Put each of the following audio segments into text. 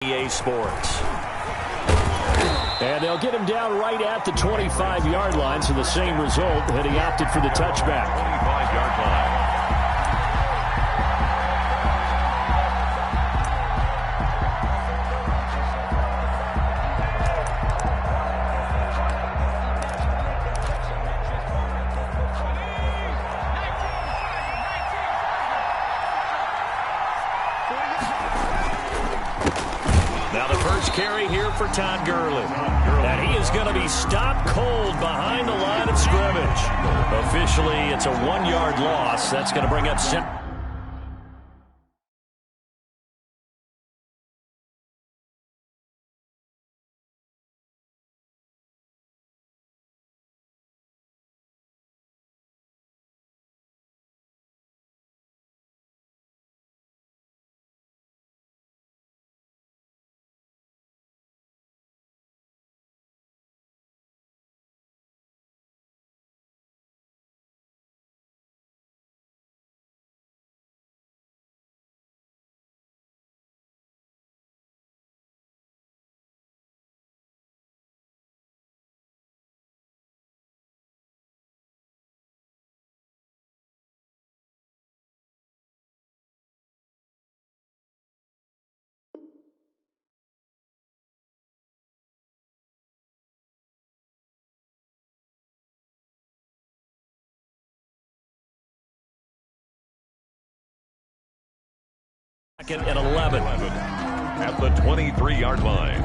EA Sports. And they'll get him down right at the 25-yard line, so the same result had he opted for the touchback. 25-yard line. Carry here for Todd Gurley. And he is going to be stopped cold behind the line of scrimmage. Officially, it's a 1-yard loss. That's going to bring up second and 11. At the 23-yard line.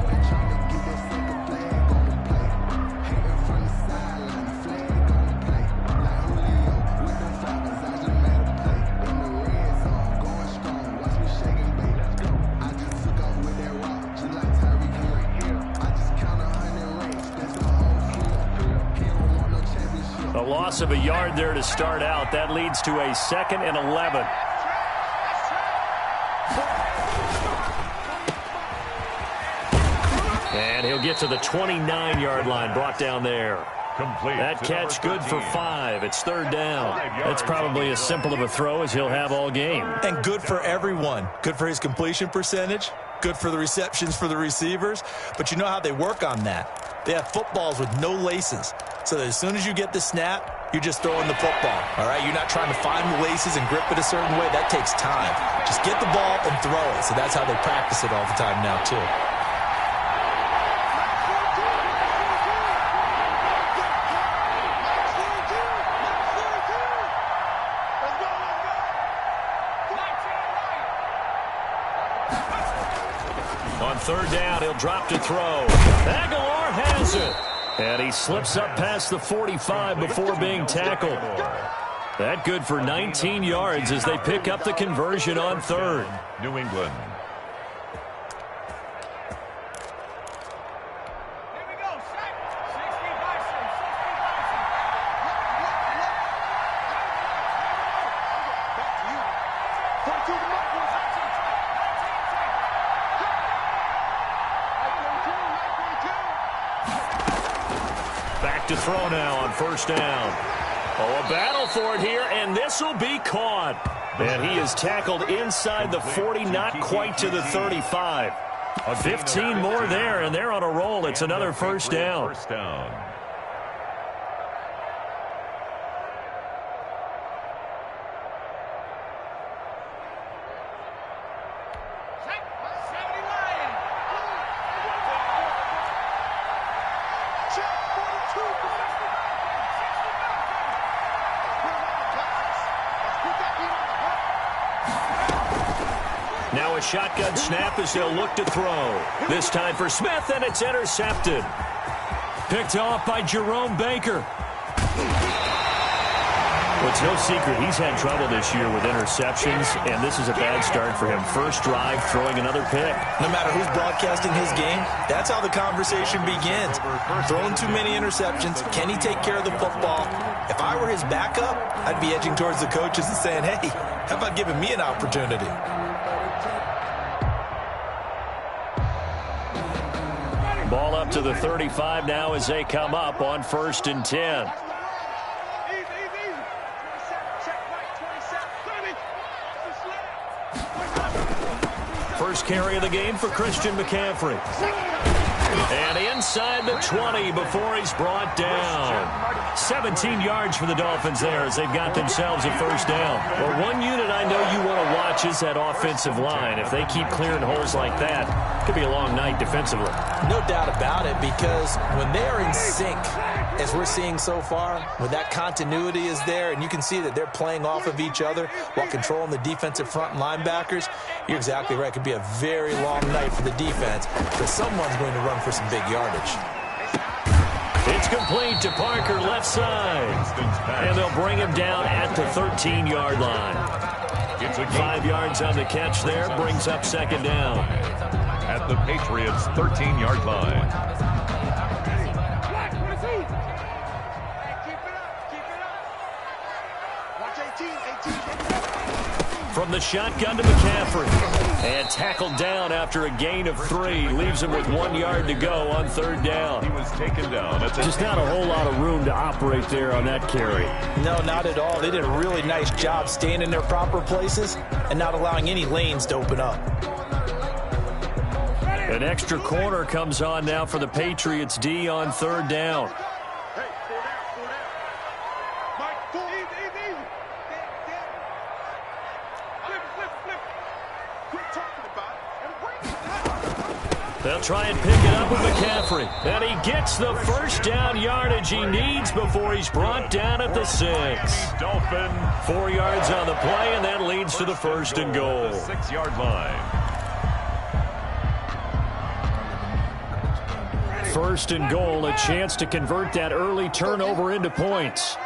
A loss of a yard there to start out. That leads to a second and 11. And he'll get to the 29-yard line, brought down there. Complete. That catch good for 5. It's third down. That's probably as simple of a throw as he'll have all game. And good for everyone. Good for his completion percentage. Good for the receptions for the receivers. But you know how they work on that. They have footballs with no laces. So that as soon as you get the snap, you're just throwing the football. All right? You're not trying to find the laces and grip it a certain way. That takes time. Just get the ball and throw it. So that's how they practice it all the time now, too. On third down, he'll drop to throw. Aguilar has it. And he slips up past the 45 before being tackled. That good for 19 yards as they pick up the conversion on third. New England. To throw now on first down. Oh, a battle for it here, and this will be caught. And he is tackled inside the 40, not quite to the 35. 15 more there, and they're on a roll. It's another first down. First down. Now a shotgun snap as they'll look to throw. This time for Smith, and it's intercepted. Picked off by Jerome Baker. Well, it's no secret he's had trouble this year with interceptions, and this is a bad start for him. First drive, throwing another pick. No matter who's broadcasting his game, that's how the conversation begins. Throwing too many interceptions. Can he take care of the football? If I were his backup, I'd be edging towards the coaches and saying, hey, how about giving me an opportunity? Ball up to the 35 now as they come up on 1st and 10. first carry of the game for Christian McCaffrey. And inside the 20 before he's brought down. 17 yards for the Dolphins there as they've got themselves a first down. Well, one unit I know you want to watch is that offensive line. If they keep clearing holes like that, it could be a long night defensively. No doubt about it, because when they're in sync, as we're seeing so far, when that continuity is there and you can see that they're playing off of each other while controlling the defensive front and linebackers, you're exactly right. It could be a very long night for the defense because someone's going to run for some big yardage. It's complete to Parker, left side. And they'll bring him down at the 13-yard line. 5 yards on the catch there, brings up second down. At the Patriots' 13-yard line. From the shotgun to McCaffrey. And tackled down after a gain of 3. Leaves him with 1 yard to go on third down. He was taken down. Just not a whole lot of room to operate there on that carry. No, not at all. They did a really nice job staying in their proper places and not allowing any lanes to open up. An extra corner comes on now for the Patriots D on third down. They'll try and pick it up with McCaffrey. And he gets the first down yardage he needs before he's brought down at the 6. 4 yards on the play, and that leads to the first and goal. 6-yard line. First and goal, a chance to convert that early turnover into points.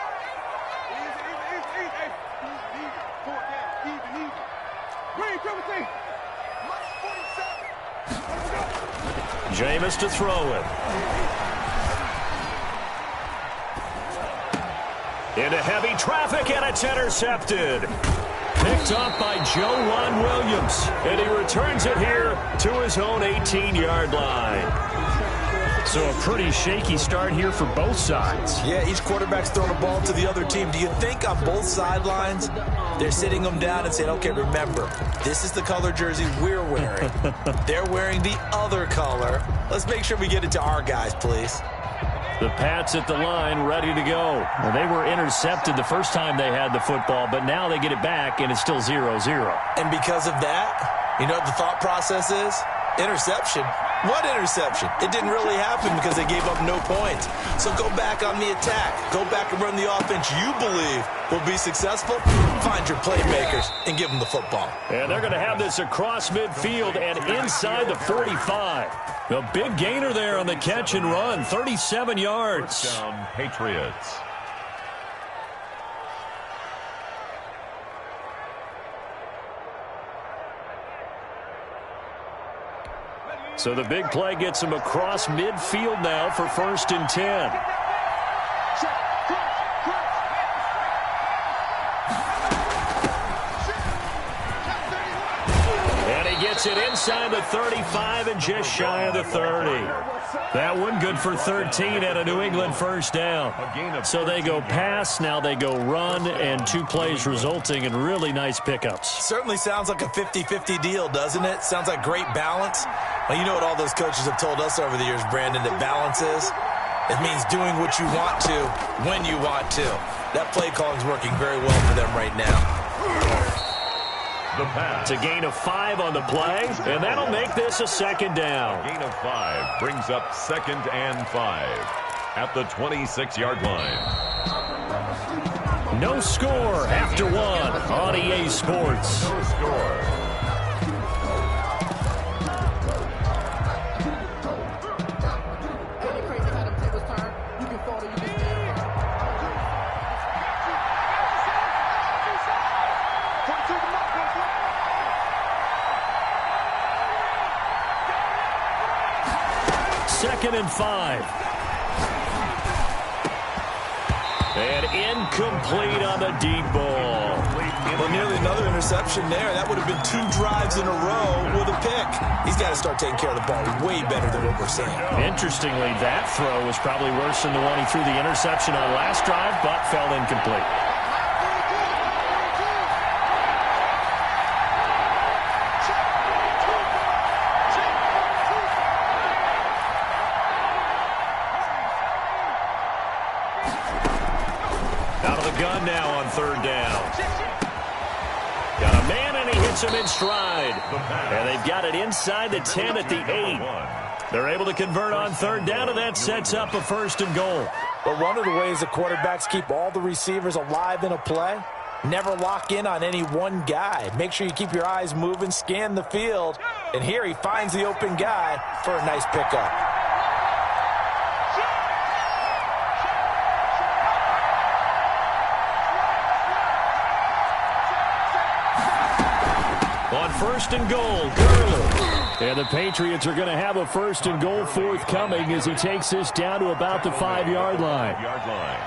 Jameis to throw it. Into heavy traffic, and it's intercepted. Picked up by Joejuan Williams. And he returns it here to his own 18-yard line. So a pretty shaky start here for both sides. Yeah, each quarterback's throwing a ball to the other team. Do you think on both sidelines they're sitting them down and saying, okay, remember, this is the color jersey we're wearing. They're wearing the other color. Let's make sure we get it to our guys, please. The Pats at the line, ready to go. Well, they were intercepted the first time they had the football, but now they get it back, and it's still 0-0. And because of that, you know what the thought process is? Interception. What interception? It didn't really happen because they gave up no points. So go back on the attack. Go back and run the offense you believe will be successful. Find your playmakers and give them the football. And they're going to have this across midfield and inside the 45. A big gainer there on the catch and run, 37 yards. First down, Patriots. So the big play gets him across midfield now for 1st and 10. And he gets it inside the 35 and just shy of the 30. That one good for 13 at a New England first down. So they go pass, now they go run, and 2 plays resulting in really nice pickups. Certainly sounds like a 50-50 deal, doesn't it? Sounds like great balance. Well, you know what all those coaches have told us over the years, Brandon, that balance is? It means doing what you want to, when you want to. That play calling is working very well for them right now. The pass. It's a gain of 5 on the play, and that'll make this a second down. Gain of 5 brings up 2nd and 5 at the 26-yard line. No score after 1 on EA Sports. No score. Second and 5. And incomplete on the deep ball. Well, nearly another interception there. That would have been 2 drives in a row with a pick. He's got to start taking care of the ball way better than what we're seeing. Interestingly, that throw was probably worse than the one he threw the interception on last drive, but fell incomplete. gun now on third down. Got a man, and he hits him in stride. And they've got it inside the 10 at the 8. They're able to convert on third down, and that sets up a 1st and goal. But one of the ways the quarterbacks keep all the receivers alive in a play, never lock in on any one guy. Make sure you keep your eyes moving, scan the field. And here he finds the open guy for a nice pickup. On 1st and goal, Gurley. And the Patriots are going to have a 1st and goal forthcoming as he takes this down to about the 5-yard line.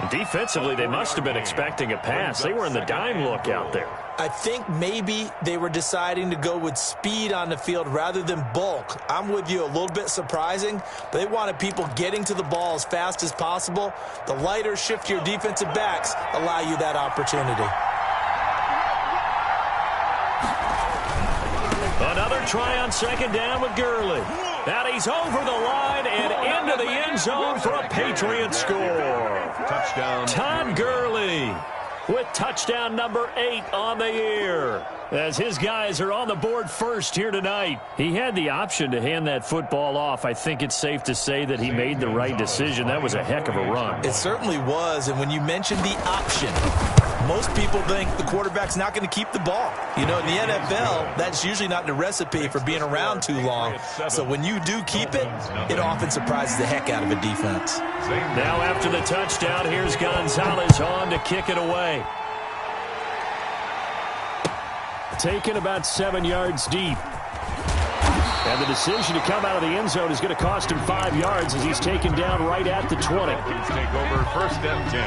Defensively, they must have been expecting a pass. They were in the dime look out there. I think maybe they were deciding to go with speed on the field rather than bulk. I'm with you, a little bit surprising. But they wanted people getting to the ball as fast as possible. The lighter, shiftier defensive backs allow you that opportunity. Another try on 2nd down with Gurley. And he's over the line and into the end zone for a Patriot score. Touchdown. Todd Gurley with touchdown number 8 on the year. As his guys are on the board first here tonight. He had the option to hand that football off. I think it's safe to say that he made the right decision. That was a heck of a run. It certainly was, and when you mentioned the option, most people think the quarterback's not going to keep the ball. You know, in the NFL, that's usually not the recipe for being around too long. So when you do keep it, it often surprises the heck out of a defense. Now after the touchdown, here's Gonzalez on to kick it away. Taken about 7 yards deep. And the decision to come out of the end zone is going to cost him 5 yards as he's taken down right at the 20. Vikings take over 1st and 10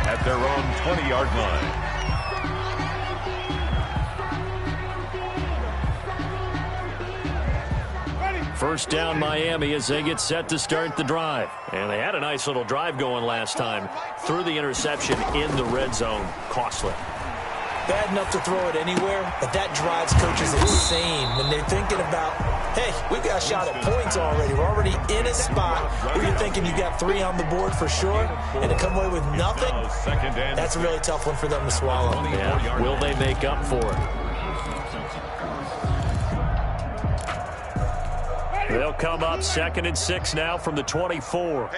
at their own 20-yard line. First down Miami as they get set to start the drive. And they had a nice little drive going last time. Threw the interception in the red zone. Costly. Bad enough to throw it anywhere, but that drives coaches insane when they're thinking about, hey, we've got a shot at points already. We're already in a spot where you're thinking you got 3 on the board for sure, and to come away with nothing, that's a really tough one for them to swallow. Yeah. Will they make up for it? They'll come up 2nd and 6 now from the 24.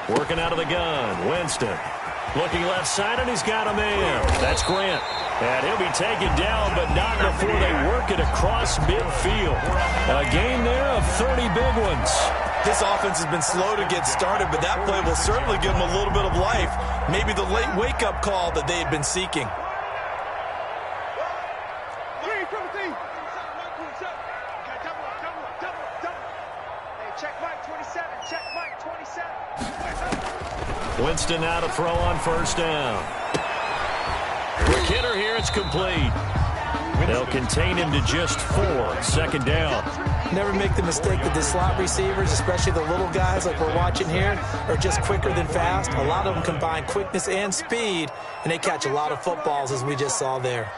Working out of the gun, Winston. Looking left side, and he's got a man. That's Grant. And he'll be taken down, but not before they work it across midfield. A gain there of 30 big ones. This offense has been slow to get started, but that play will certainly give them a little bit of life. Maybe the late wake-up call that they had been seeking. Winston now to throw on 1st down. The Kidder here, it's complete. They'll contain him to just 4. 2nd down. Never make the mistake that the slot receivers, especially the little guys like we're watching here, are just quicker than fast. A lot of them combine quickness and speed, and they catch a lot of footballs, as we just saw there.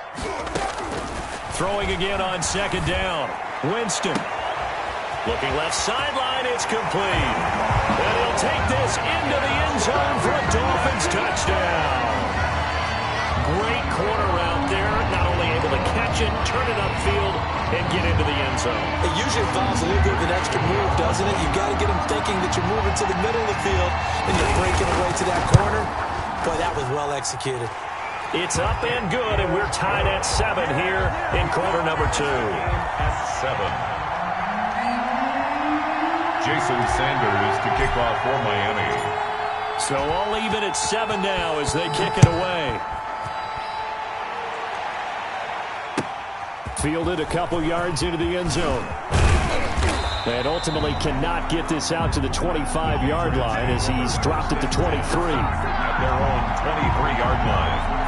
Throwing again on 2nd down. Winston. Looking left sideline, it's complete. And he'll take this into the end zone for a Dolphins touchdown. Great corner route there. Not only able to catch it, turn it upfield, and get into the end zone. It usually involves a little bit of an extra move, doesn't it? You've got to get them thinking that you're moving to the middle of the field and you're breaking away to that corner. Boy, that was well executed. It's up and good, and we're tied at 7 here in quarter number 2. At 7. Jason Sanders to kick off for Miami. So all even at 7 now as they kick it away. Fielded a couple yards into the end zone. And ultimately cannot get this out to the 25-yard line as he's dropped at the 23. At their own 23-yard line.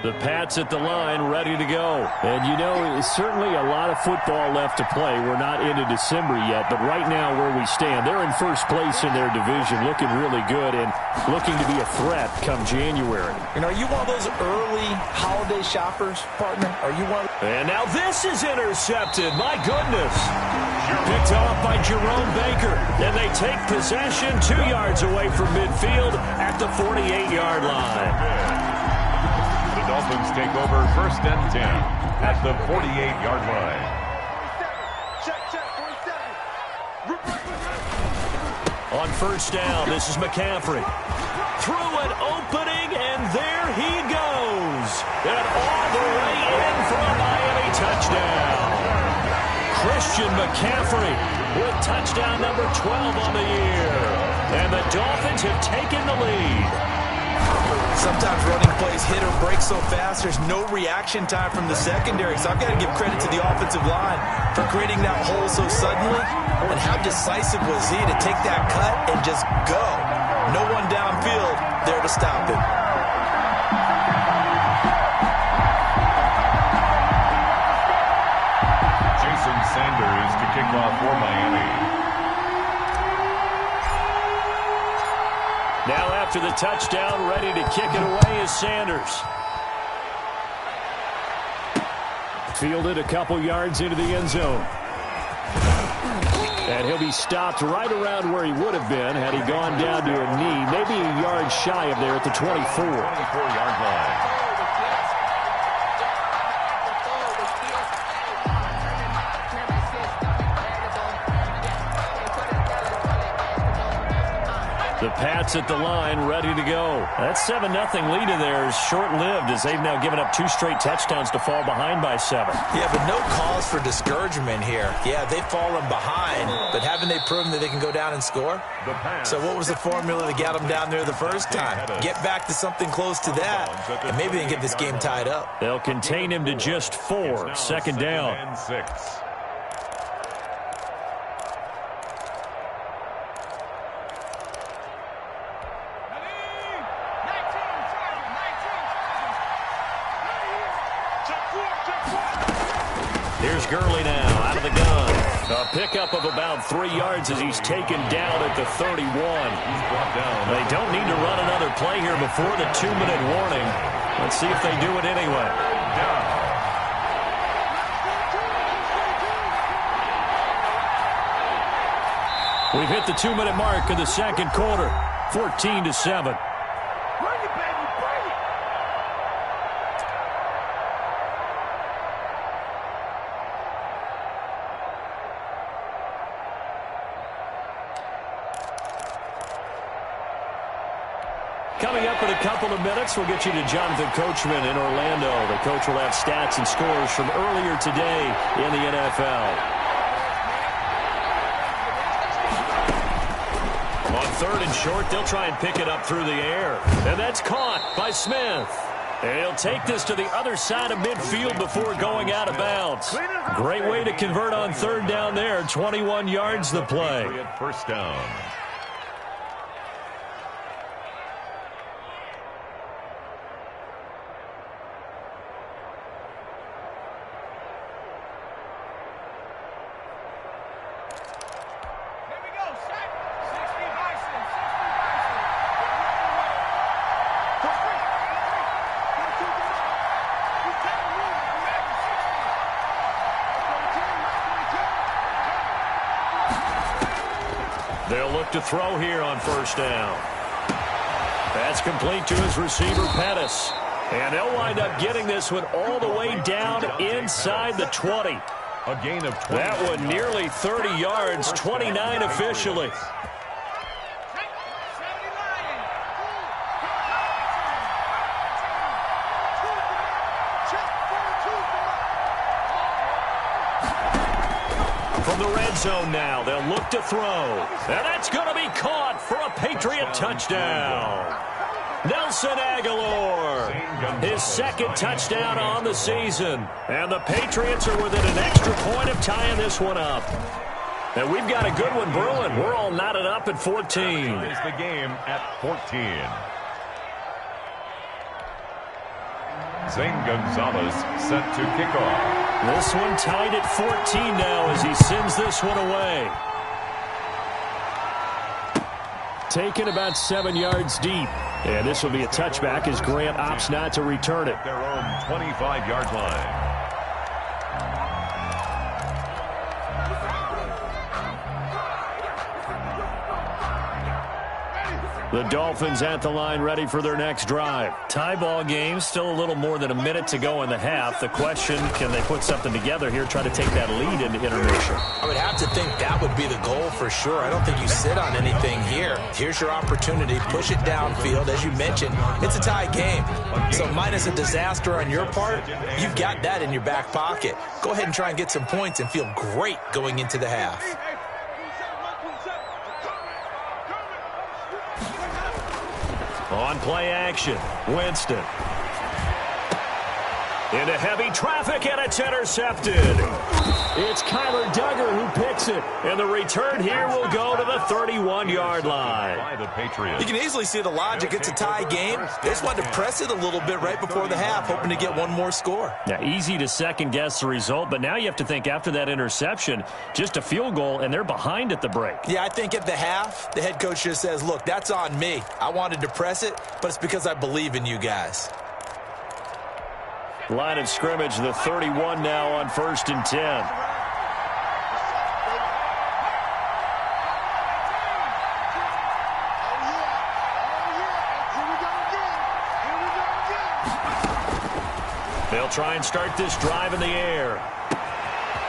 The Pats at the line, ready to go. And, you know, it's certainly a lot of football left to play. We're not into December yet, but right now where we stand, they're in first place in their division, looking really good and looking to be a threat come January. And are you one of those early holiday shoppers, partner? Are you one? And now this is intercepted. My goodness. Picked off by Jerome Baker. And they take possession 2 yards away from midfield at the 48-yard line. The Dolphins take over 1st and 10 at the 48-yard line. On 1st down, this is McCaffrey. Through an opening, and there he goes. And all the way in for a Miami touchdown. Christian McCaffrey with touchdown number 12 on the year. And the Dolphins have taken the lead. Sometimes running plays hit or break so fast, there's no reaction time from the secondary. So I've got to give credit to the offensive line for creating that hole so suddenly. And how decisive was he to take that cut and just go? No one downfield there to stop him. Jason Sanders to kick off for Miami. Now after the touchdown, ready to kick it away is Sanders. Fielded a couple yards into the end zone. And he'll be stopped right around where he would have been had he gone down to a knee, maybe a yard shy of there at the 24. 24-yard line. The Pats at the line, ready to go. That 7-0 lead of theirs short-lived as they've now given up 2 straight touchdowns to fall behind by 7. Yeah, but no cause for discouragement here. Yeah, they've fallen behind, but haven't they proven that they can go down and score? So what was the formula that got them down there the first time? Get back to something close to that, and maybe they can get this game tied up. They'll contain him to just 4. 2nd down. And 6. Here's Gurley now out of the gun. A pickup of about 3 yards as he's taken down at the 31. They don't need to run another play here before the 2-minute warning. Let's see if they do it anyway. We've hit the 2-minute mark of the 2nd quarter. 14-7. Coming up in a couple of minutes, we'll get you to Jonathan Coachman in Orlando. The coach will have stats and scores from earlier today in the NFL. On 3rd and short, they'll try and pick it up through the air. And that's caught by Smith. And he'll take this to the other side of midfield before going out of bounds. Great way to convert on 3rd down there. 21 yards the play. 1st down. They'll look to throw here on 1st down. That's complete to his receiver, Pettis. And they'll wind up getting this one all the way down inside the 20. A gain of 20. That one nearly 30 yards, 29 officially. From the red zone now, they'll look to throw. And that's going to be caught for a Patriot touchdown. Nelson Aguilar, his 2nd touchdown on the season. And the Patriots are within an extra point of tying this one up. And we've got a good one brewing. We're all knotted up at 14. Is the game at 14. Zane Gonzalez set to kick off. This one tied at 14 now as he sends this one away. Taken about 7 yards deep. And this will be a touchback as Grant opts not to return it. Their own 25-yard line. The Dolphins at the line ready for their next drive. Tie ball game, still a little more than a minute to go in the half. The question, can they put something together here, try to take that lead into intermission? I would have to think that would be the goal for sure. I don't think you sit on anything here. Here's your opportunity. Push it downfield. As you mentioned, it's a tie game. So minus a disaster on your part, you've got that in your back pocket. Go ahead and try and get some points and feel great going into the half. On play action, Winston. Into heavy traffic, and it's intercepted. It's Kyler Duggar who picks it. And the return here will go to the 31-yard line. You can easily see the logic. It's a tie game. They just wanted to press it a little bit right before the half, hoping to get one more score. Yeah, easy to second-guess the result, but now you have to think after that interception, just a field goal, and they're behind at the break. Yeah, I think at the half, the head coach just says, look, that's on me. I wanted to press it, but it's because I believe in you guys. Line of scrimmage, the 31 now on 1st and 10. They'll try and start this drive in the air.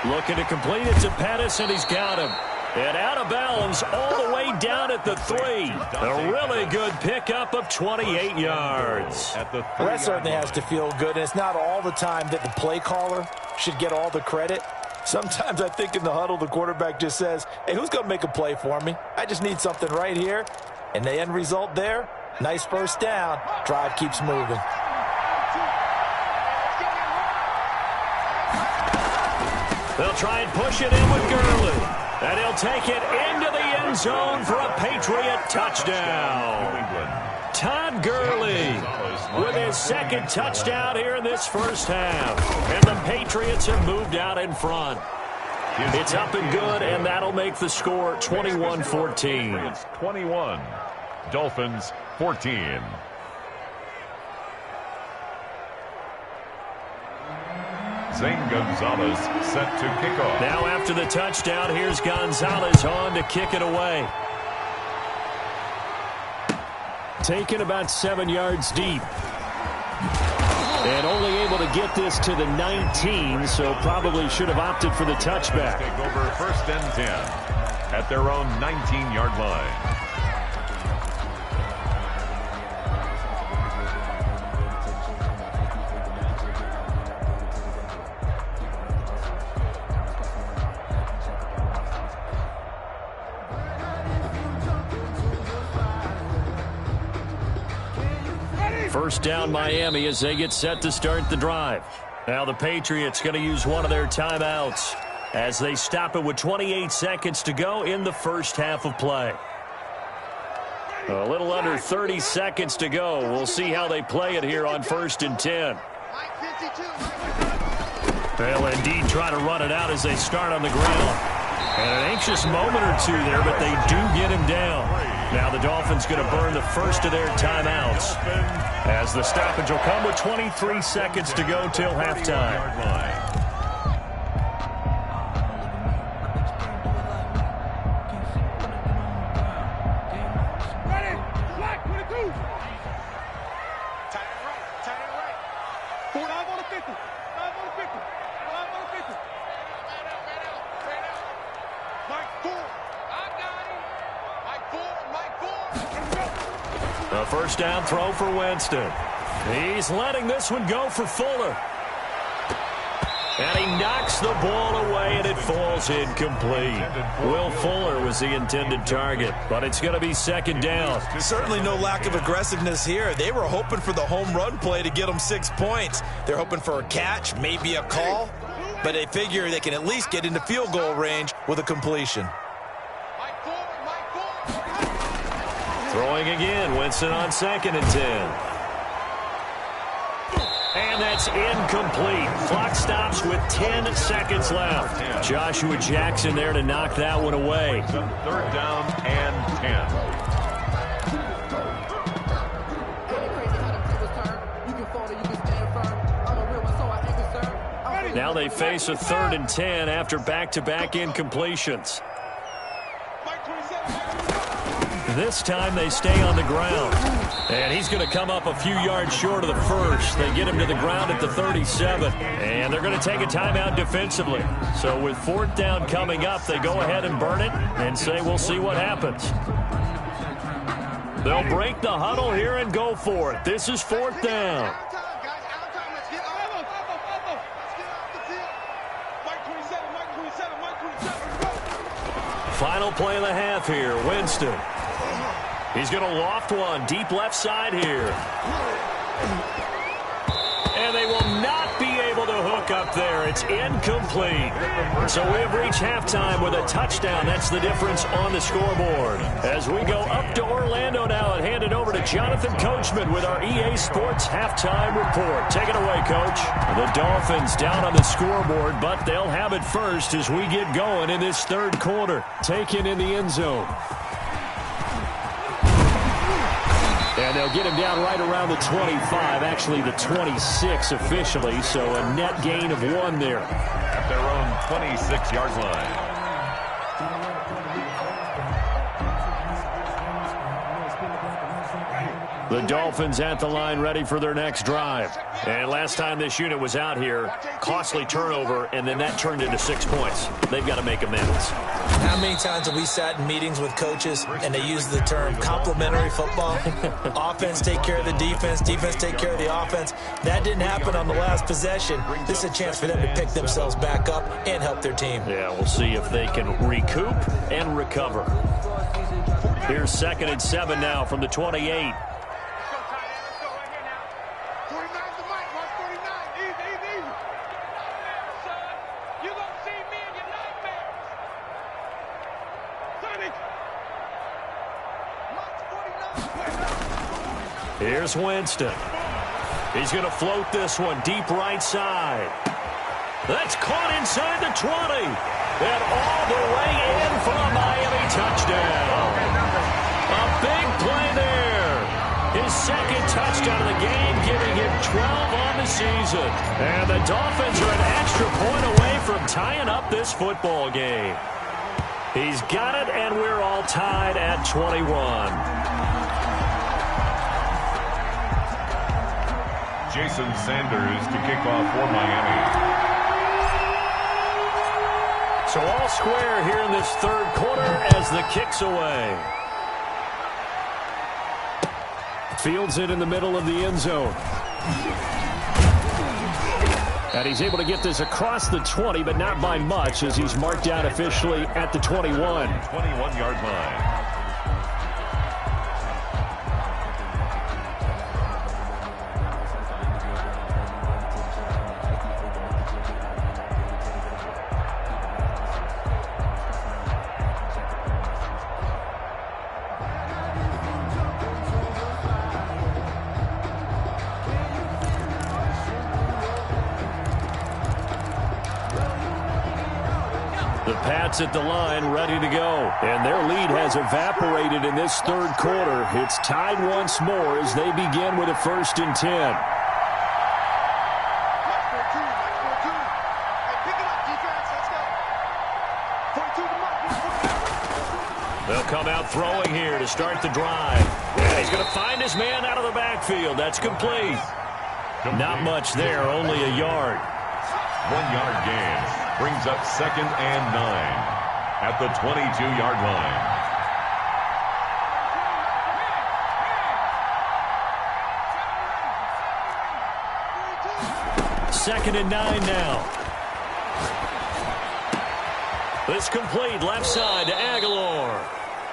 Looking to complete it to Pettis, and he's got him. And out of bounds all the way down at the 3. A really good pickup of 28 yards. That certainly has to feel good, and it's not all the time that the play caller should get all the credit. Sometimes I think in the huddle, the quarterback just says, hey, who's going to make a play for me? I just need something right here. And the end result there, nice first down. Drive keeps moving. They'll try and push it in with Gurley. And he'll take it into the end zone for a Patriot touchdown. Todd Gurley with his second touchdown here in this first half. And the Patriots have moved out in front. It's up and good, and that'll make the score 21-14. 21. Dolphins 14. Zane Gonzalez set to kick off. Now after the touchdown, here's Gonzalez on to kick it away. Taken about 7 yards deep. And only able to get this to the 19, so probably should have opted for the touchback. Take over 1st and 10 at their own 19-yard line. First down Miami as they get set to start the drive. Now the Patriots going to use one of their timeouts as they stop it with 28 seconds to go in the first half of play. A little under 30 seconds to go. We'll see how they play it here on 1st and 10. They'll indeed try to run it out as they start on the ground. And an anxious moment or two there, but they do get him down. Now the Dolphins going to burn the first of their timeouts as the stoppage will come with 23 seconds to go till halftime. A first down throw for Winston. He's letting this one go for Fuller. And he knocks the ball away, and it falls incomplete. Will Fuller was the intended target, but it's going to be second down. Certainly no lack of aggressiveness here. They were hoping for the home run play to get them 6 points. They're hoping for a catch, maybe a call, but they figure they can at least get into field goal range with a completion. Throwing again, Winston on 2nd and 10. And And that's incomplete. Clock stops with 10 seconds left. Joshua Jackson there to knock that one away. Third down and 10. Now they face a 3rd and 10 after back-to-back incompletions. This time they stay on the ground. And he's going to come up a few yards short of the first. They get him to the ground at the 37. And they're going to take a timeout defensively. So with 4th down coming up, they go ahead and burn it and say we'll see what happens. They'll break the huddle here and go for it. This is 4th down. Final play of the half here. Winston. He's going to loft one deep left side here. And they will not be able to hook up there. It's incomplete. So we've reached halftime with a touchdown. That's the difference on the scoreboard. As we go up to Orlando now and hand it over to Jonathan Coachman with our EA Sports halftime report. Take it away, Coach. The Dolphins down on the scoreboard, but they'll have it first as we get going in this 3rd quarter. Taken in the end zone. And they'll get him down right around the 25, actually the 26 officially, so a net gain of 1 there. At their own 26-yard line. The Dolphins at the line ready for their next drive. And last time this unit was out here, costly turnover, and then that turned into 6 points. They've got to make amends. How many times have we sat in meetings with coaches and they use the term complementary football? Offense take care of the defense, defense take care of the offense. That didn't happen on the last possession. This is a chance for them to pick themselves back up and help their team. Yeah, we'll see if they can recoup and recover. Here's 2nd and 7 now from the 28. Here's Winston. He's going to float this one deep right side. That's caught inside the 20. And all the way in for a Miami touchdown. A big play there. His 2nd touchdown of the game, giving him 12 on the season. And the Dolphins are an extra point away from tying up this football game. He's got it, and we're all tied at 21. Jason Sanders to kick off for Miami. So all square here in this 3rd quarter as the kick's away. Fields it in the middle of the end zone. And he's able to get this across the 20, but not by much as he's marked down officially at the 21. 21-yard line. At the line, ready to go. And their lead has evaporated in this 3rd quarter. It's tied once more as they begin with a 1st and 10. They'll come out throwing here to start the drive. And he's going to find his man out of the backfield. That's complete. Not much there, only a yard. 1-yard gain. Brings up 2nd and 9 at the 22-yard line. Second and 9 now. This complete left side to Aguilar.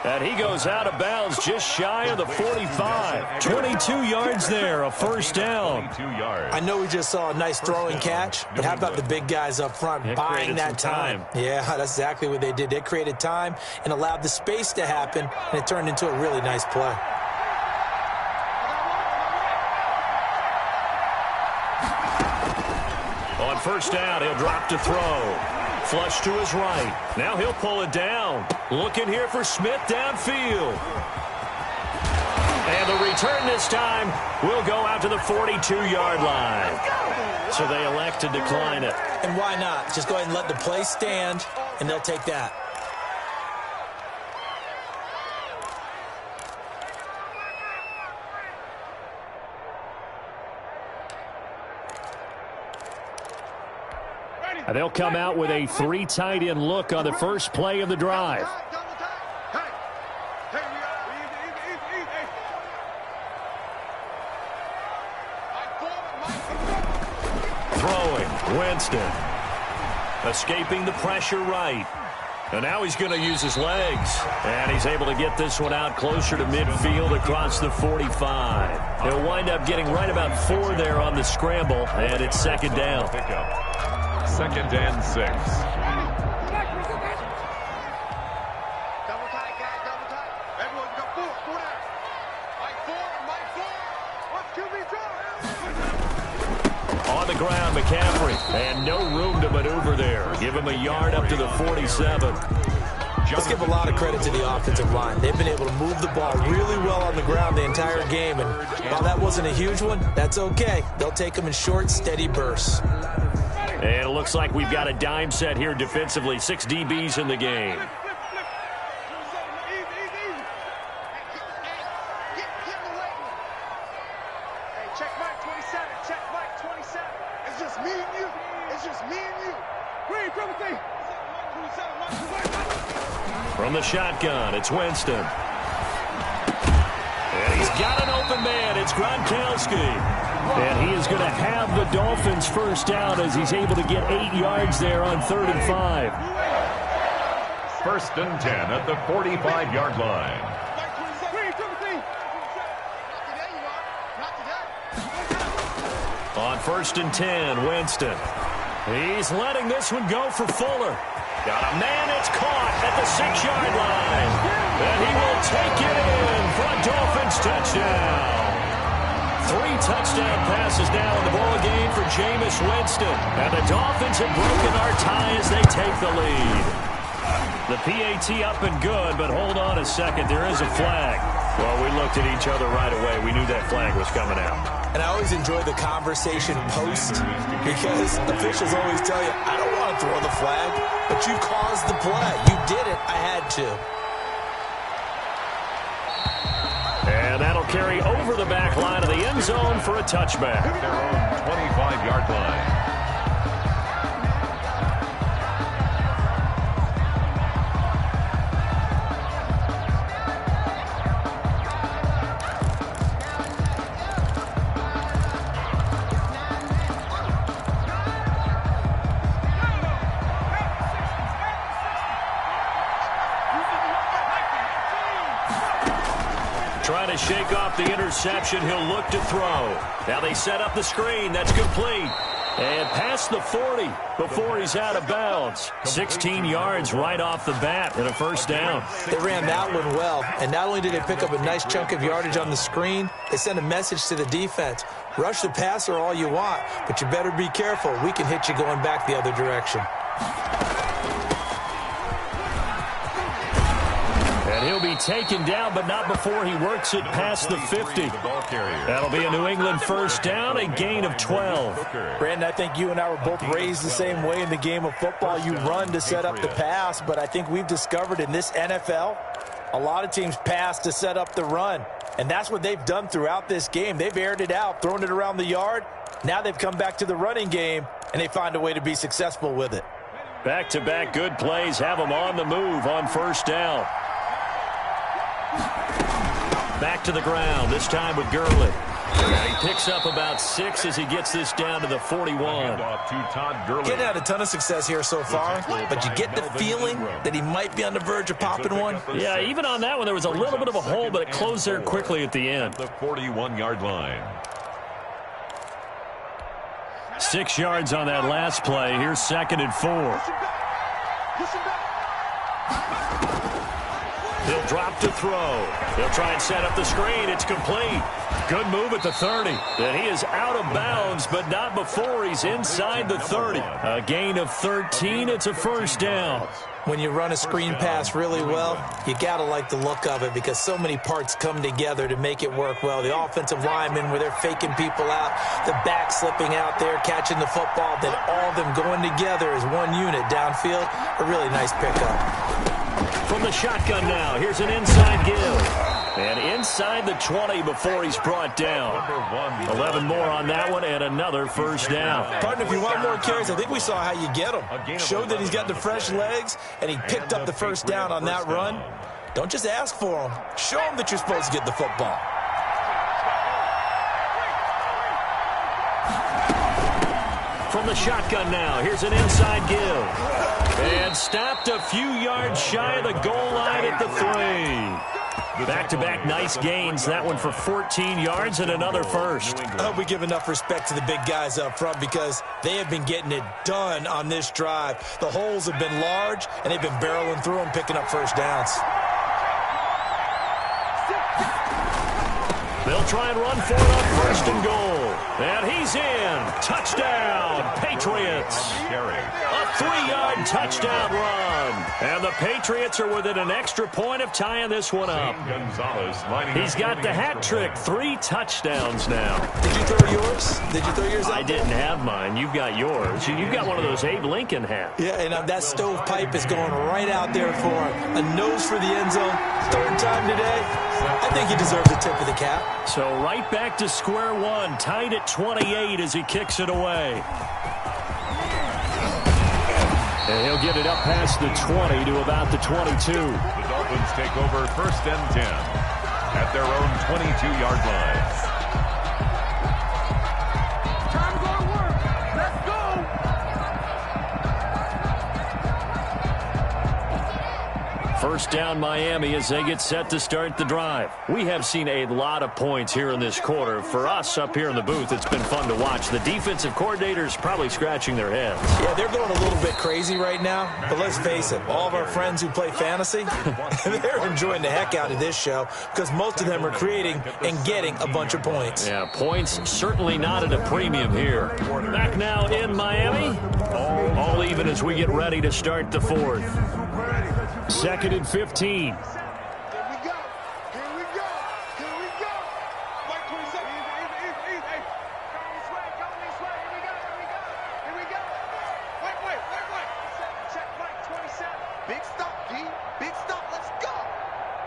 And he goes out of bounds just shy of the 45. 22 yards there, a 1st down. I know we just saw a nice throwing catch, but how about the big guys up front buying that time? Yeah, that's exactly what they did. They created time and allowed the space to happen, and it turned into a really nice play. first down, he'll drop to throw. Flush to his right. Now he'll pull it down. Looking here for Smith downfield. And the return this time will go out to the 42-yard line. So they elect to decline it. And why not? Just go ahead and let the play stand, and they'll take that. And they'll come out with a 3 tight end look on the first play of the drive. Throwing, Winston. Escaping the pressure right. And now he's going to use his legs. And he's able to get this one out closer to midfield across the 45. He'll wind up getting right about 4 there on the scramble, and it's second down. Second and 6. On the ground, McCaffrey. And no room to maneuver there. Give him a yard up to the 47. Let's give a lot of credit to the offensive line. They've been able to move the ball really well on the ground the entire game. And while that wasn't a huge one, that's okay. They'll take them in short, steady bursts. And it looks like we've got a dime set here defensively. 6 DBs in the game. Check Mike 27. Check Mike 27. It's just me and you. It's just me and you. Green, triple T. From the shotgun, it's Winston. And he's got an open man. It's Gronkowski. And he is going to have the Dolphins first down as he's able to get 8 yards there on 3rd and 5. First and 10 at the 45-yard line. On 1st and 10, Winston. He's letting this one go for Fuller. Got a man, it's caught at the 6-yard line. And he will take it in for a Dolphins touchdown. 3 touchdown passes now in the ball game for Jameis Winston. And the Dolphins have broken our tie as they take the lead. The PAT up and good, but hold on a second. There is a flag. Well, we looked at each other right away. We knew that flag was coming out. And I always enjoy the conversation post because officials always tell you, I don't want to throw the flag, but you caused the play. You did it. I had to. And that'll carry over the back line of the end zone for a touchback. Their own 25-yard line. Trying to shake off the interception. He'll look to throw. Now they set up the screen. That's complete. And past the 40 before he's out of bounds. 16 yards right off the bat and a first down. They ran that one well. And not only did they pick up a nice chunk of yardage on the screen, they sent a message to the defense. Rush the passer all you want, but you better be careful. We can hit you going back the other direction. And he'll be taken down, but not before he works it past the 50. That'll be a New England first down, a gain of 12. Brandon, I think you and I were both raised the same way in the game of football. You run to set up the pass, but I think we've discovered in this NFL, a lot of teams pass to set up the run. And that's what they've done throughout this game. They've aired it out, thrown it around the yard. Now they've come back to the running game, and they find a way to be successful with it. Back-to-back good plays have them on the move on first down. Back to the ground, this time with Gurley. And he picks up about 6 as he gets this down to the 41. Getting had a ton of success here so far, but you get the feeling that he might be on the verge of popping one. Yeah, even on that one, there was a little bit of a hole, but it closed there quickly at the end. The 41-yard line. 6 yards on that last play. Here's 2nd and 4. He'll drop to throw. He'll try and set up the screen. It's complete. Good move at the 30. And he is out of bounds, but not before he's inside the 30. A gain of 13. It's a first down. When you run a screen pass really well, you got to like the look of it because so many parts come together to make it work well. The offensive linemen, where they're faking people out, the back slipping out there, catching the football, then all of them going together as one unit downfield. A really nice pickup. From the shotgun now, here's an inside give. And inside the 20 before he's brought down. 11 more on that one and another first down. Partner, if you want more carries, I think we saw how you get him. Showed that he's got the fresh legs, and he picked up the first down on that run. Don't just ask for him. Show him that you're supposed to get the football. From the shotgun now, here's an inside give. And stopped a few yards shy of the goal line at the 3. Back-to-back nice gains. That one for 14 yards and another first. I hope we give enough respect to the big guys up front because they have been getting it done on this drive. The holes have been large, and they've been barreling through them, picking up first downs. They'll try and run for it on first and goal. And he's in. Touchdown, Patriots. A 3-yard touchdown run. And the Patriots are within an extra point of tying this one up. He's got the hat trick. 3 touchdowns now. Did you throw yours? Did you throw yours out? I didn't have mine. You've got yours. You've got one of those Abe Lincoln hats. Yeah, and that stovepipe is going right out there for him. A nose for the end zone. 3rd time today. I think he deserves a tip of the cap. So right back to square one, tied at 28 as he kicks it away. And he'll get it up past the 20 to about the 22. The Dolphins take over 1st and 10 at their own 22-yard line. Time to go to work. Let's go. First down Miami as they get set to start the drive. We have seen a lot of points here in this quarter. For us up here in the booth, it's been fun to watch. The defensive coordinators probably scratching their heads. Yeah, they're going a little bit crazy right now. But let's face it, all of our friends who play fantasy, they're enjoying the heck out of this show because most of them are creating and getting a bunch of points. Yeah, points certainly not at a premium here. Back now in Miami. All even as we get ready to start the 4th. 2nd and 15. Here we go. Here we go. Here we go. Mike 27. Easy. Hey. Go this way. Go this way. Here we go. Here we go. Wait. Check Mike 27. Big stop, D. Big stop. Let's go.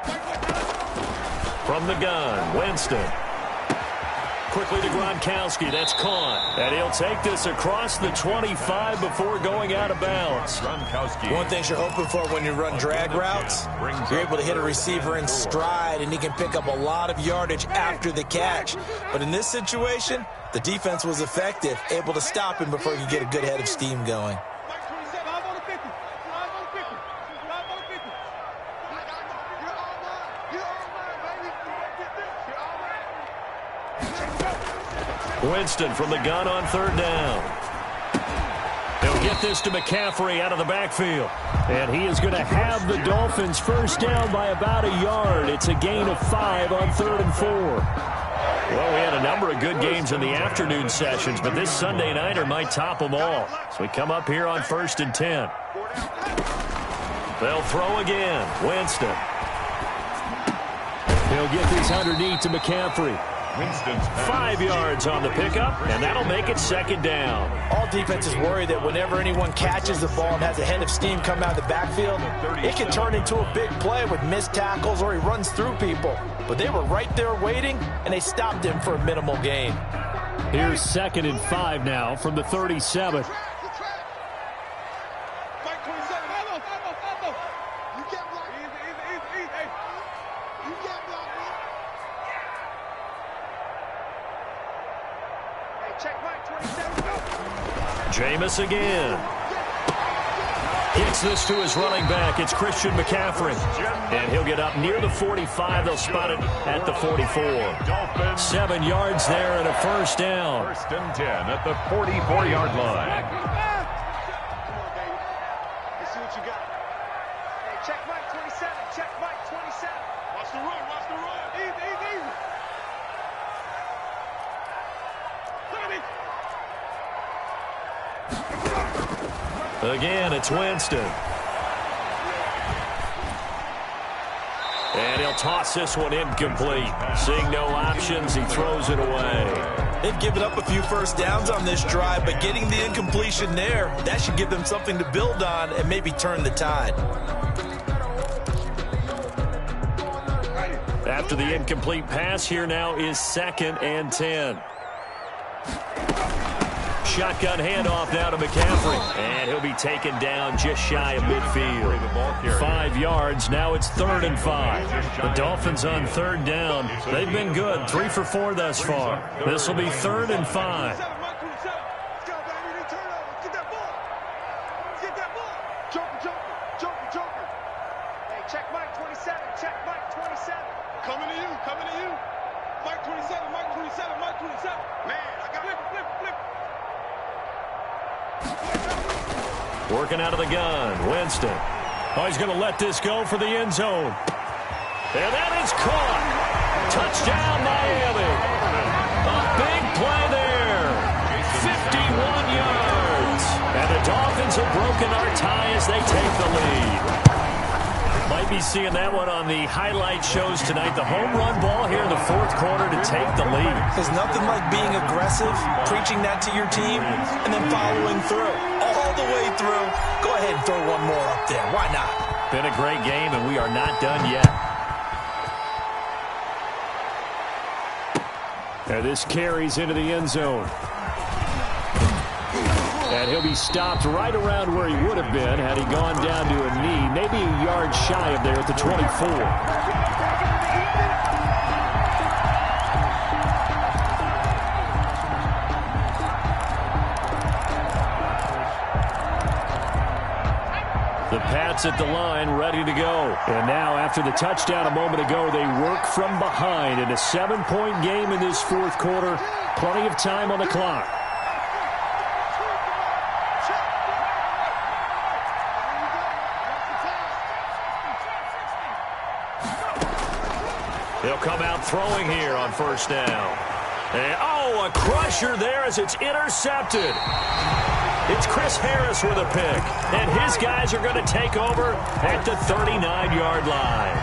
Wait. From the gun, Winston. Quickly to Gronkowski. That's caught. And he'll take this across the 25 before going out of bounds. Gronkowski. One thing you're hoping for when you run drag routes, you're able to hit a receiver in stride, and he can pick up a lot of yardage after the catch. But in this situation, the defense was effective, able to stop him before he could get a good head of steam going. Mike 27. I'm on the 50. I'm on the 50. I'm on the 50. You're all mine, baby. Get this. You're all mine. Winston from the gun on 3rd down. They'll get this to McCaffrey out of the backfield. And he is going to have the Dolphins first down by about a yard. It's a gain of 5 on 3rd and 4. Well, we had a number of good games in the afternoon sessions, but this Sunday nighter might top them all. So we come up here on 1st and 10. They'll throw again. Winston. He'll get these underneath to McCaffrey. 5 yards on the pickup, and that'll make it 2nd down. All defenses worry that whenever anyone catches the ball and has a head of steam come out of the backfield, it can turn into a big play with missed tackles or he runs through people. But they were right there waiting, and they stopped him for a minimal gain. Here's 2nd and 5 now from the 37. Mike 27. Follow. You can't block. Easy. Hey. You can't block me. Check Mike 27. Go. Jameis again. Gets this to his running back. It's Christian McCaffrey. And he'll get up near the 45. They'll spot it at the 44. 7 yards there and a first down. 1st and 10 at the 44-yard line. Come on, baby. Let's see what you got. Hey, check Mike 27. Check Mike 27. Again, it's Winston. And he'll toss this one incomplete. Seeing no options, he throws it away. They've given up a few first downs on this drive, but getting the incompletion there, that should give them something to build on and maybe turn the tide. After the incomplete pass, here now is 2nd and 10. Shotgun handoff now to McCaffrey. And he'll be taken down just shy of midfield. 5 yards. Now it's 3rd and 5. The Dolphins on 3rd down. They've been good. 3 for 4 thus far. This will be 3rd and 5. Check Mike 27. Check Mike 27. Coming to you. Coming to you. Mike 27. Mike 27. Mike 27. Man, I got flip. Working out of the gun, Winston. Oh, he's going to let this go for the end zone. And that is caught. Touchdown, Miami. A big play there. 51 yards. And the Dolphins have broken our tie as they take the lead. Might be seeing that one on the highlight shows tonight. The home run ball here in the 4th quarter to take the lead. There's nothing like being aggressive, preaching that to your team, and then following through. All the way through. Go ahead and throw one more up there. Why not? Been a great game, and we are not done yet. And this carries into the end zone. And he'll be stopped right around where he would have been had he gone down to a knee, maybe a yard shy of there at the 24. The Pats at the line, ready to go. And now, after the touchdown a moment ago, they work from behind in a 7-point game in this 4th quarter. Plenty of time on the clock. They'll come out throwing here on 1st down. And, a crusher there as it's intercepted. It's Chris Harris with a pick. And his guys are going to take over at the 39-yard line.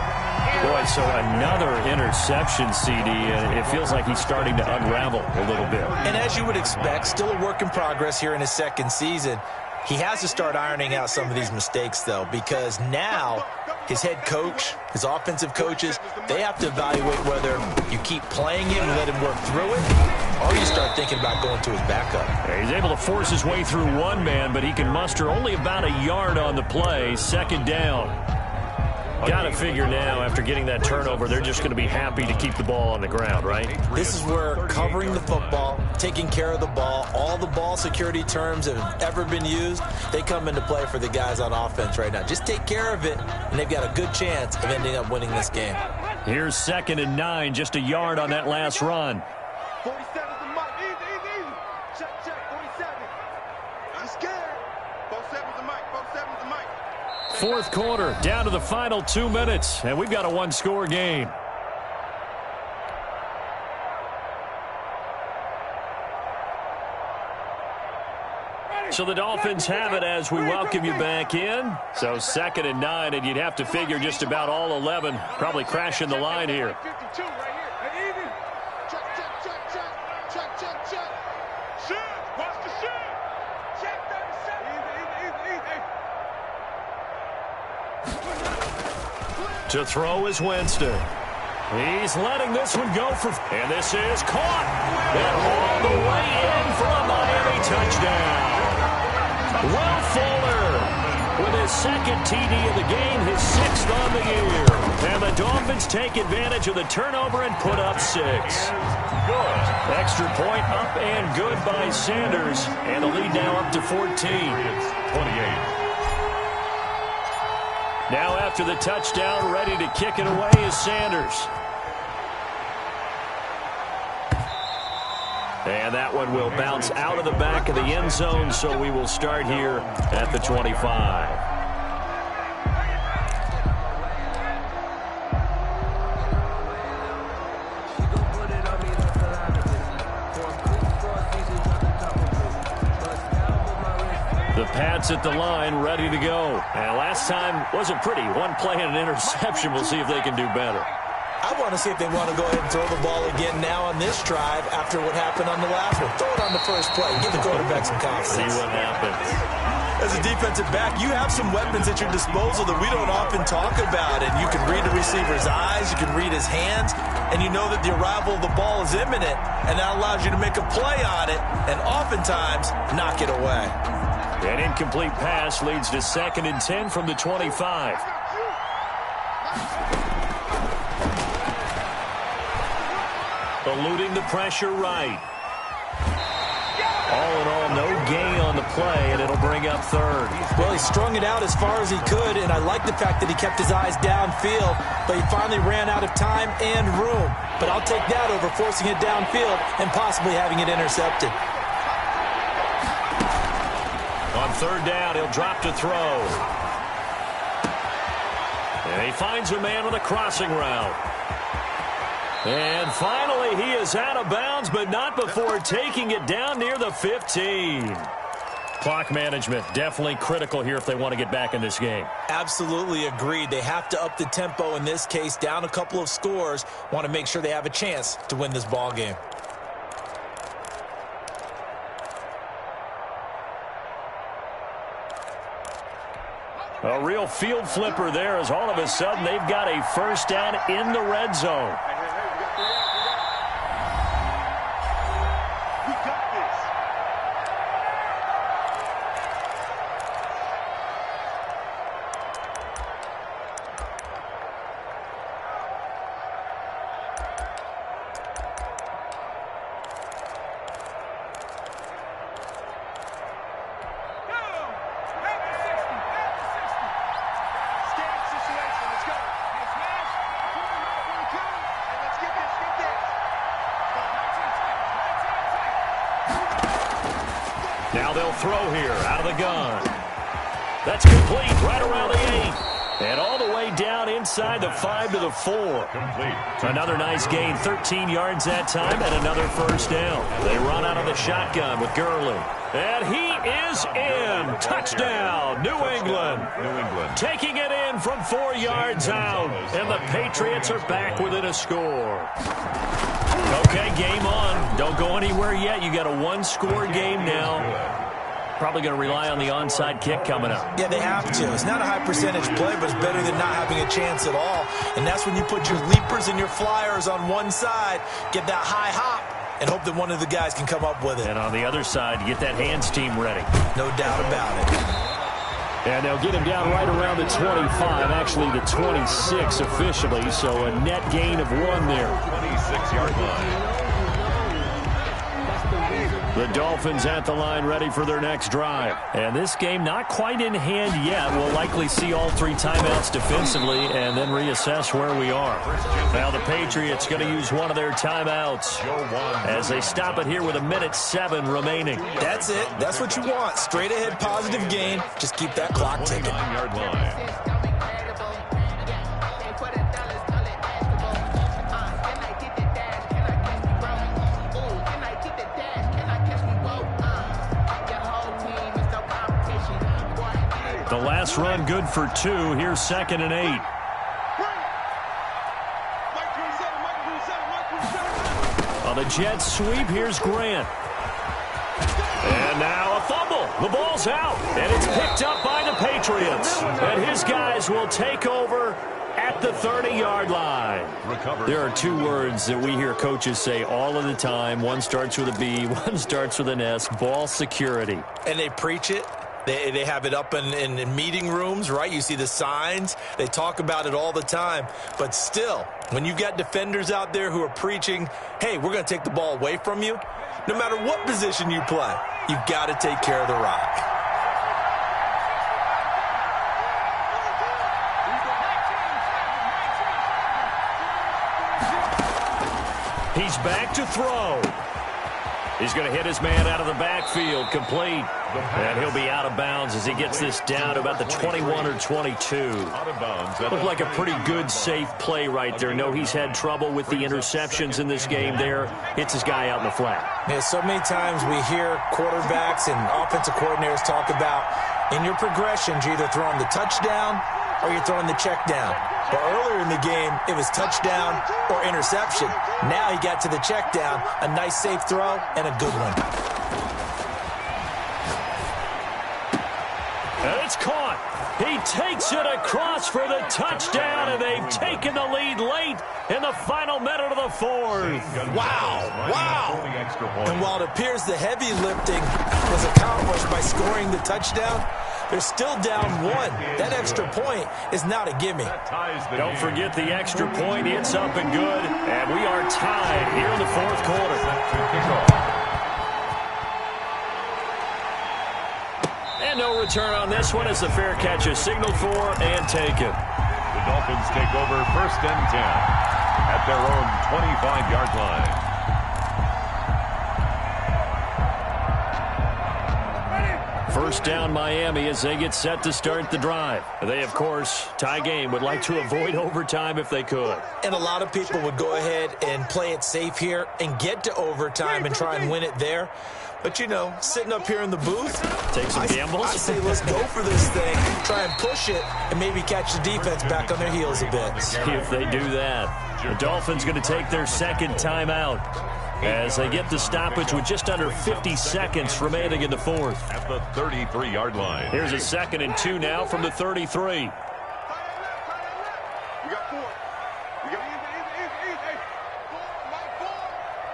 Boy, so another interception, CD, and it feels like he's starting to unravel a little bit. And as you would expect, still a work in progress here in his 2nd season. He has to start ironing out some of these mistakes, though, because now his head coach, his offensive coaches, they have to evaluate whether you keep playing him and let him work through it, or you start thinking about going to his backup. He's able to force his way through one man, but he can muster only about a yard on the play. 2nd down. Got to figure now, after getting that turnover, they're just going to be happy to keep the ball on the ground, right? This is where covering the football, taking care of the ball, all the ball security terms that have ever been used, they come into play for the guys on offense right now. Just take care of it, and they've got a good chance of ending up winning this game. Here's 2nd and 9, just a yard on that last run. 47's the mark. Easy. Check, 47. I'm scared. 47's the mic. 47's the mic. 4th quarter, down to the final 2 minutes, and we've got a 1-score game. So the Dolphins have it as we welcome you back in. So 2nd and 9, and you'd have to figure just about all 11 probably crashing the line here. 52 right here. Easy. Check. Shoot. Watch the shoot. Check 37. Easy. To throw is Winston. He's letting this one go for, and this is caught. And all the way in for a Miami touchdown. Will Fuller with his 2nd TD of the game, his 6th on the year. And the Dolphins take advantage of the turnover and put up 6. Good. Extra point up and good by Sanders. And the lead now up to 14. It's 28. Now after the touchdown, ready to kick it away is Sanders. And that one will bounce out of the back of the end zone, so we will start here at the 25. The Pats at the line, ready to go. And last time wasn't pretty. One play and an interception. We'll see if they can do better. I want to see if they want to go ahead and throw the ball again now on this drive after what happened on the last one. Throw it on the first play. Give the quarterback some confidence. See what happens. As a defensive back, you have some weapons at your disposal that we don't often talk about. And you can read the receiver's eyes, you can read his hands, and you know that the arrival of the ball is imminent, and that allows you to make a play on it and oftentimes knock it away. An incomplete pass leads to 2nd and 10 from the 25. Eluding the pressure right. All in all, no gain on the play, and it'll bring up 3rd. Well, he strung it out as far as he could, and I like the fact that he kept his eyes downfield, but he finally ran out of time and room. But I'll take that over forcing it downfield and possibly having it intercepted. On 3rd down, he'll drop to throw. And he finds a man on the crossing route. And finally, he is out of bounds, but not before taking it down near the 15. Clock management, definitely critical here if they want to get back in this game. Absolutely agreed. They have to up the tempo in this case, down a couple of scores. Want to make sure they have a chance to win this ball game. A real field flipper there as all of a sudden they've got a first down in the red zone. Now they'll throw here out of the gun. That's complete right around the 8. And all the way down inside the 5 to the 4. Complete. Another nice gain, 13 yards that time, and another first down. They run out of the shotgun with Gurley. And he is in. Touchdown, New England. New England. Taking it in from 4 yards out. And the Patriots are back within a score. Okay, game on. Don't go anywhere yet. You got a one-score game now. Probably going to rely on the onside kick coming up. Yeah, they have to. It's not a high percentage play, but it's better than not having a chance at all. And that's when you put your leapers and your flyers on one side, get that high hop, and hope that one of the guys can come up with it. And on the other side, get that hands team ready. No doubt about it. And they'll get him down right around the 25, actually the 26 officially, so a net gain of 1 there. 26-yard line. The Dolphins at the line ready for their next drive. And this game not quite in hand yet. We'll likely see all 3 timeouts defensively and then reassess where we are. Now the Patriots going to use one of their timeouts as they stop it here with 1:07 remaining. That's it. That's what you want. Straight ahead positive gain. Just keep that clock ticking. 29-yard line. The last run good for 2. Here's 2nd and 8. On the Jets sweep, here's Grant. And now a fumble. The ball's out, and it's picked up by the Patriots. And his guys will take over at the 30-yard line. There are 2 words that we hear coaches say all of the time. One starts with a B, one starts with an S, ball security. And they preach it. They have it up in meeting rooms, right? You see the signs. They talk about it all the time. But still, when you've got defenders out there who are preaching, hey, we're going to take the ball away from you, no matter what position you play, you've got to take care of the rock. He's back to throw. He's going to hit his man out of the backfield, complete. And he'll be out of bounds as he gets this down to about the 21 or 22. Looked like a pretty good, safe play right there. No, he's had trouble with the interceptions in this game there. Hits his guy out in the flat. Yeah, so many times we hear quarterbacks and offensive coordinators talk about in your progressions, you're either throwing the touchdown or you're throwing the check down. But earlier in the game, it was touchdown or interception. Now he got to the check down, a nice safe throw, and a good one. And it's caught. He takes it across for the touchdown, and they've taken the lead late in the final minute of the fourth. Wow. And while it appears the heavy lifting was accomplished by scoring the touchdown, they're still down one. That extra point is not a gimme. Don't forget the extra point. It's up and good. And we are tied here in the fourth quarter. And no return on this one as the fair catch is signaled for and taken. The Dolphins take over 1st and 10 at their own 25-yard line. First down Miami as they get set to start the drive. They, of course, tie game, would like to avoid overtime if they could. And a lot of people would go ahead and play it safe here and get to overtime and try and win it there. But, you know, sitting up here in the booth, take some gambles. I say let's go for this thing, try and push it, and maybe catch the defense back on their heels a bit. See if they do that. The Dolphins going to take their second timeout as they get the stoppage with just under 50 seconds remaining in the fourth. At the 33-yard line. Here's a 2nd and 2 now from the 33. We got 4. We got easy. 4, Mike 4.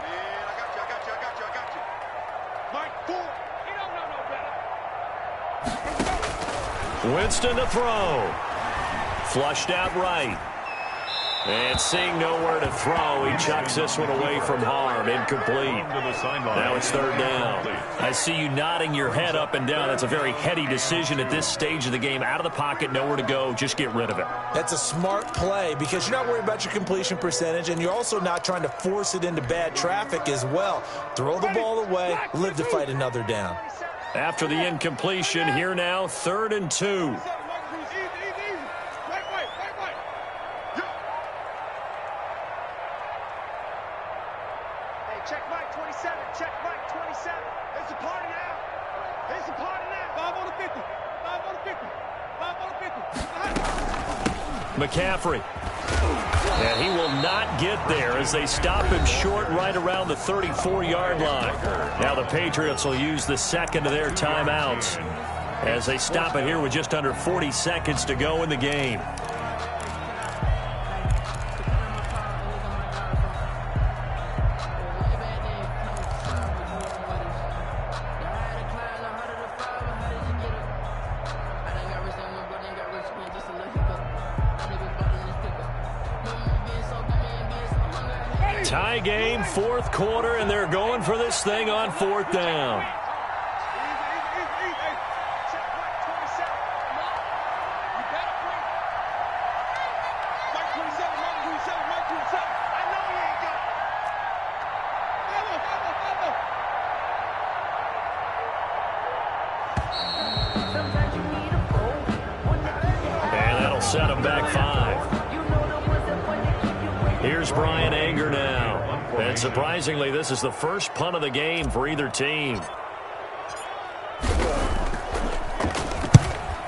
Man, I got you. Mike 4. He don't know no better. Winston to throw. Flushed out right. And seeing nowhere to throw, he chucks this one away from harm. Incomplete. Now it's 3rd down. I see you nodding your head up and down. That's a very heady decision at this stage of the game. Out of the pocket, nowhere to go. Just get rid of it. That's a smart play because you're not worried about your completion percentage, and you're also not trying to force it into bad traffic as well. Throw the ball away, live to fight another down. After the incompletion, here now, 3rd and 2. Check Mike 27. Check Mike 27. It's a party now. It's a party now. 5 on the 50. 5 on the 50. 5 on the 50. McCaffrey. And he will not get there as they stop him short right around the 34-yard line. Now the Patriots will use the second of their timeouts as they stop it here with just under 40 seconds to go in the game. Tie game, 4th quarter, and they're going for this thing on 4th down. And that'll set him back 5. Here's Brian Anger now. And surprisingly, this is the first punt of the game for either team.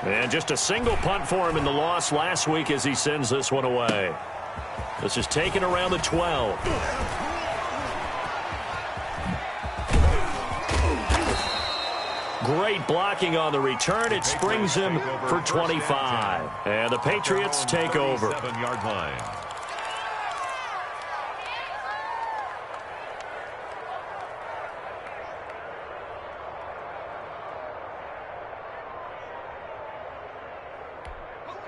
And just a single punt for him in the loss last week as he sends this one away. This is taken around the 12. Great blocking on the return. It springs him for 25. And the Patriots take over. 7-yard line.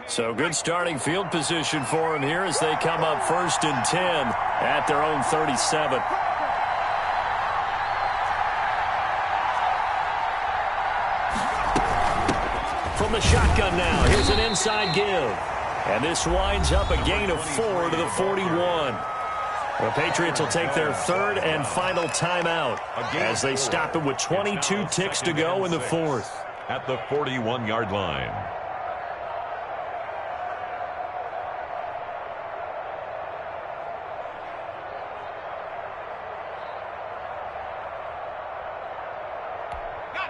So good starting field position for him here as they come up 1st and 10 at their own 37. From the shotgun now, here's an inside give. And this winds up a gain of 4 to the 41. The Patriots will take their third and final timeout as they stop it with 22 ticks to go in the fourth. At the 41-yard line.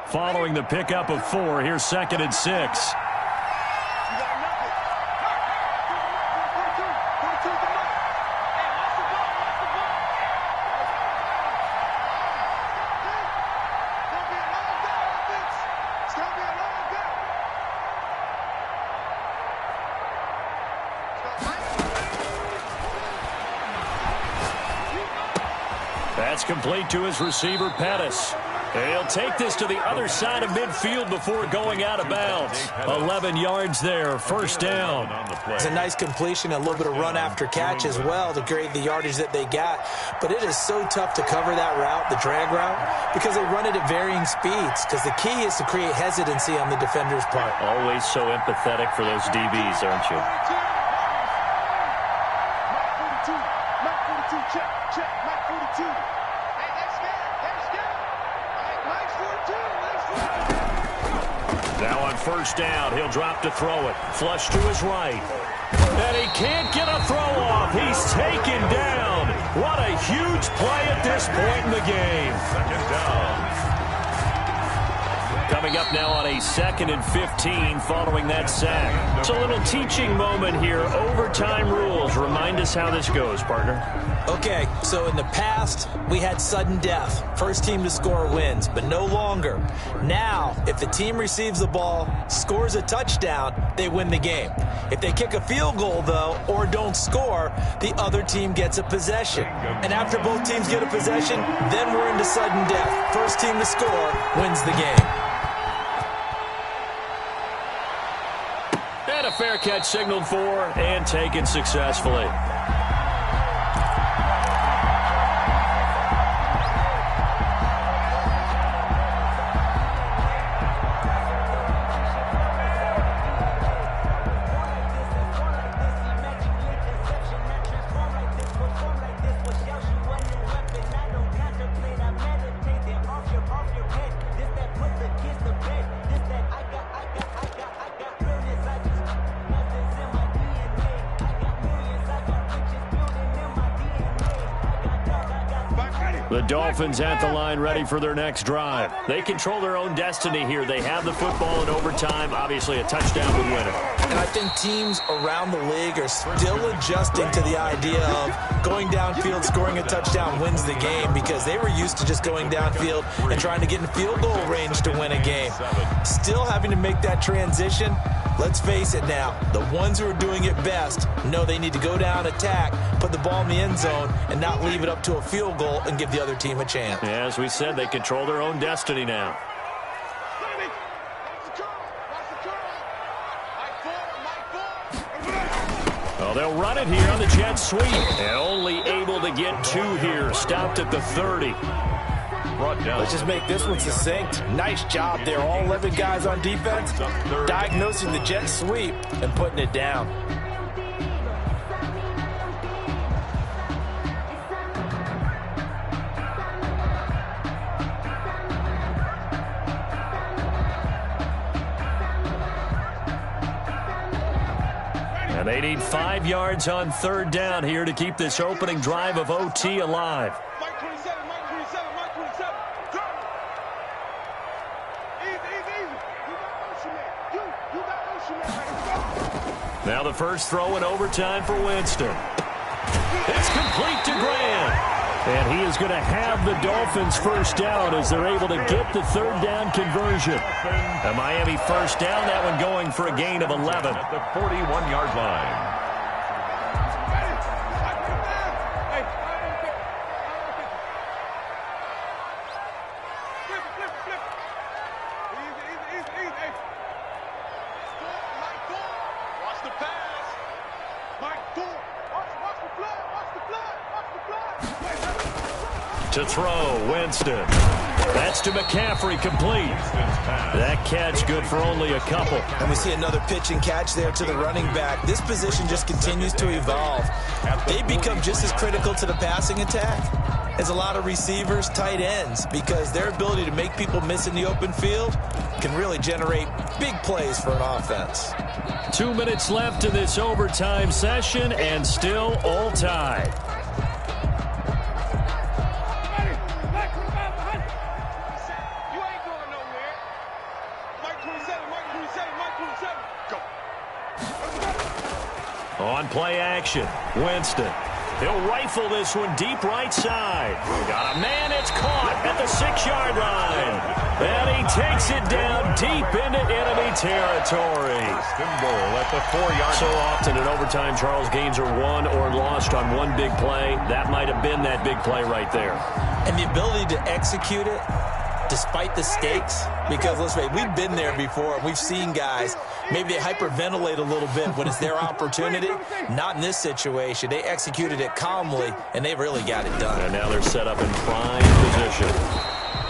Following the pickup of 4, here's 2nd and 6. That's complete to his receiver, Pettis. He'll take this to the other side of midfield before going out of bounds. 11 yards there, first down. It's a nice completion, a little bit of run after catch as well to create the yardage that they got. But it is so tough to cover that route, the drag route, because they run it at varying speeds. Because the key is to create hesitancy on the defender's part. Always so empathetic for those DBs, aren't you? Now on first down, he'll drop to throw it. Flush to his right. And he can't get a throw off. He's taken down. What a huge play at this point in the game. Second down. Coming up now on a 2nd and 15 following that sack. It's a little teaching moment here. Overtime rules. Remind us how this goes, partner. Okay, so in the past, we had sudden death. First team to score wins, but no longer. Now, if the team receives the ball, scores a touchdown, they win the game. If they kick a field goal, though, or don't score, the other team gets a possession. And after both teams get a possession, then we're into sudden death. First team to score wins the game. And a fair catch signaled for and taken successfully. The Dolphins at the line ready for their next drive. They control their own destiny here. They have the football in overtime. Obviously, a touchdown would win it. And I think teams around the league are still adjusting to the idea of going downfield, scoring a touchdown wins the game, because they were used to just going downfield and trying to get in field goal range to win a game. Still having to make that transition. Let's face it now, the ones who are doing it best know they need to go down, attack, put the ball in the end zone, and not leave it up to a field goal and give the other team a chance. Yeah, as we said, they control their own destiny now. Oh, they'll run it here on the jet sweep. And only able to get 2 here. Stopped at the 30. Let's just make this one succinct. Nice job there. All 11 guys on defense diagnosing the jet sweep and putting it down. And they need 5 yards on third down here to keep this opening drive of OT alive. Now the first throw in overtime for Winston. It's complete to Grant. And he is going to have the Dolphins first down as they're able to get the third down conversion. A Miami first down, that one going for a gain of 11. At the 41-yard line. To throw, Winston. That's to McCaffrey, complete. That catch good for only a couple. And we see another pitch and catch there to the running back. This position just continues to evolve. They become just as critical to the passing attack as a lot of receivers, tight ends, because their ability to make people miss in the open field can really generate big plays for an offense. 2 minutes left in this overtime session, and still all tied. On play action, Winston. He'll rifle this one deep right side. Got a man, it's caught at the 6-yard line. And he takes it down deep into enemy territory. At the 4-yard So often in overtime, Charles, games are won or lost on one big play. That might have been that big play right there. And the ability to execute it despite the stakes, because let's face it, we've been there before. We've seen guys, maybe they hyperventilate a little bit when it's their opportunity. Not in this situation. They executed it calmly, and they really got it done. And now they're set up in prime position.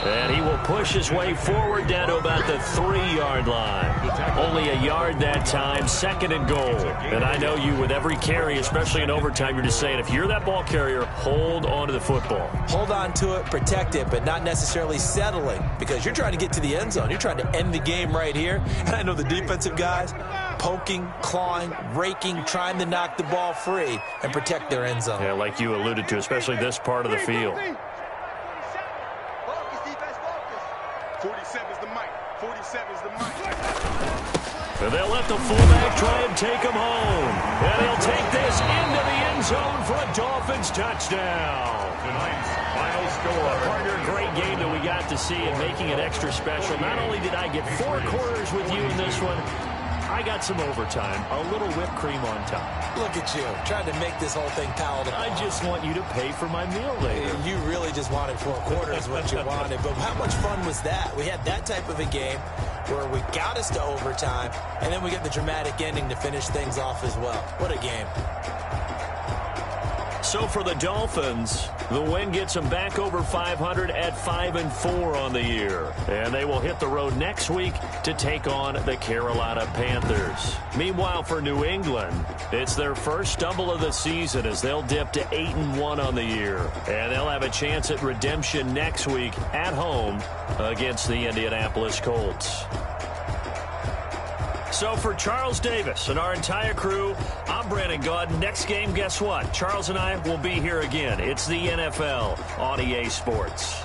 And he will push his way forward down to about the 3-yard line. Only a yard that time, 2nd and goal. And I know you, with every carry, especially in overtime, you're just saying, if you're that ball carrier, hold on to the football. Hold on to it, protect it, but not necessarily settling, because you're trying to get to the end zone. You're trying to end the game right here. And I know the defensive guys poking, clawing, raking, trying to knock the ball free and protect their end zone. Yeah, like you alluded to, especially this part of the field. 47's the mic. 47's the mic. And they'll let the fullback try and take him home. And he'll take this into the end zone for a Dolphins touchdown. Tonight's final score. Partner, great game that we got to see, and making it extra special. Not only did I get 4 quarters with you in this one, I got some overtime, a little whipped cream on top. Look at you, trying to make this whole thing palatable. I just want you to pay for my meal later. You really just wanted 4 quarters what you wanted, but how much fun was that? We had that type of a game where we got us to overtime, and then we get the dramatic ending to finish things off as well. What a game. So for the Dolphins, the win gets them back over 500 at 5-4 on the year. And they will hit the road next week to take on the Carolina Panthers. Meanwhile, for New England, it's their first stumble of the season as they'll dip to 8-1 on the year. And they'll have a chance at redemption next week at home against the Indianapolis Colts. So for Charles Davis and our entire crew, I'm Brandon Gaudin. Next game, guess what? Charles and I will be here again. It's the NFL on EA Sports.